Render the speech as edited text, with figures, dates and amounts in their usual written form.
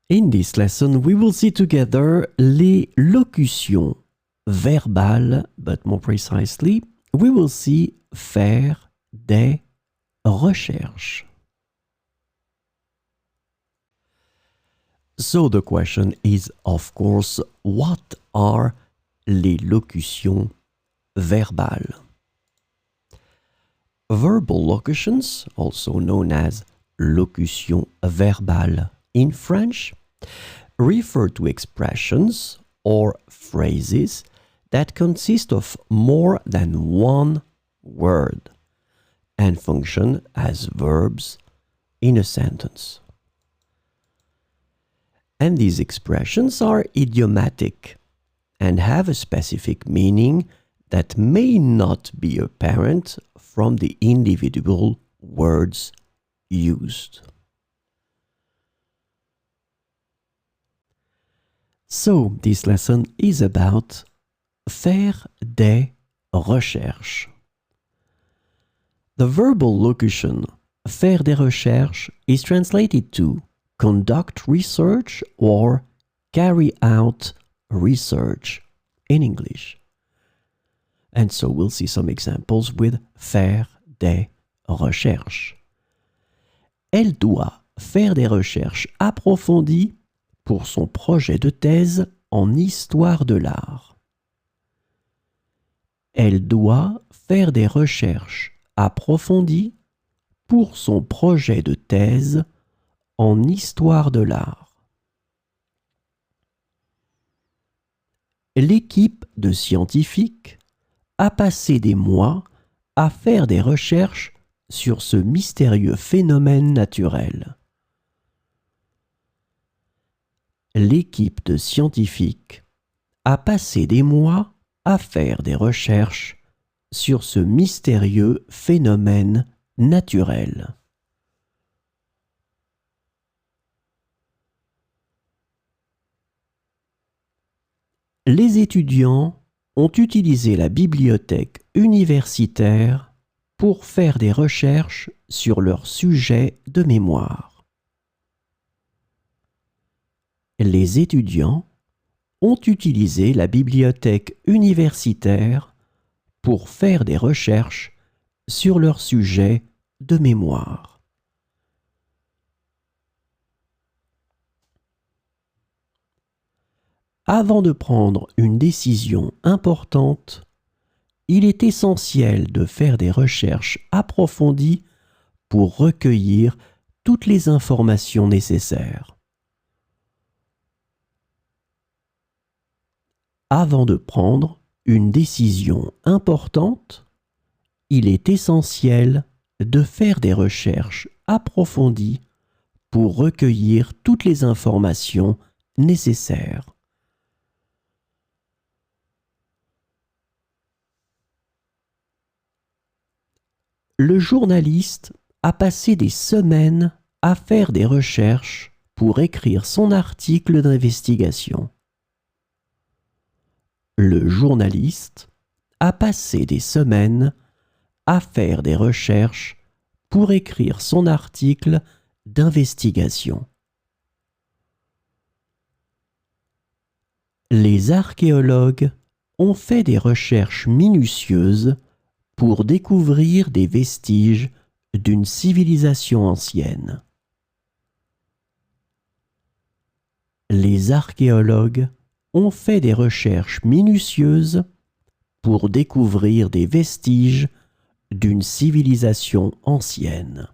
In this lesson, we will see together les locutions verbales, but more precisely, we will see faire des recherches. So the question is, of course, what are les locutions verbales? Verbal locutions, also known as locutions verbales in French, refer to expressions or phrases that consist of more than one word and function as verbs in a sentence. And these expressions are idiomatic and have a specific meaning that may not be apparent from the individual words used. So, this lesson is about faire des recherches. The verbal locution faire des recherches is translated to conduct research or carry out research in English. And so we'll see some examples with faire des recherches. Elle doit faire des recherches approfondies pour son projet de thèse en histoire de l'art. Elle doit faire des recherches approfondies pour son projet de thèse en histoire de l'art. L'équipe de scientifiques a passé des mois à faire des recherches sur ce mystérieux phénomène naturel. L'équipe de scientifiques a passé des mois à faire des recherches sur ce mystérieux phénomène naturel. Les étudiants ont utilisé la bibliothèque universitaire pour faire des recherches sur leur sujet de mémoire. Les étudiants ont utilisé la bibliothèque universitaire pour faire des recherches sur leur sujet de mémoire. Avant de prendre une décision importante, il est essentiel de faire des recherches approfondies pour recueillir toutes les informations nécessaires. Avant de prendre une décision importante, il est essentiel de faire des recherches approfondies pour recueillir toutes les informations nécessaires. Le journaliste a passé des semaines à faire des recherches pour écrire son article d'investigation. Le journaliste a passé des semaines à faire des recherches pour écrire son article d'investigation. Les archéologues ont fait des recherches minutieuses pour découvrir des vestiges d'une civilisation ancienne. Les archéologues ont fait des recherches minutieuses pour découvrir des vestiges d'une civilisation ancienne.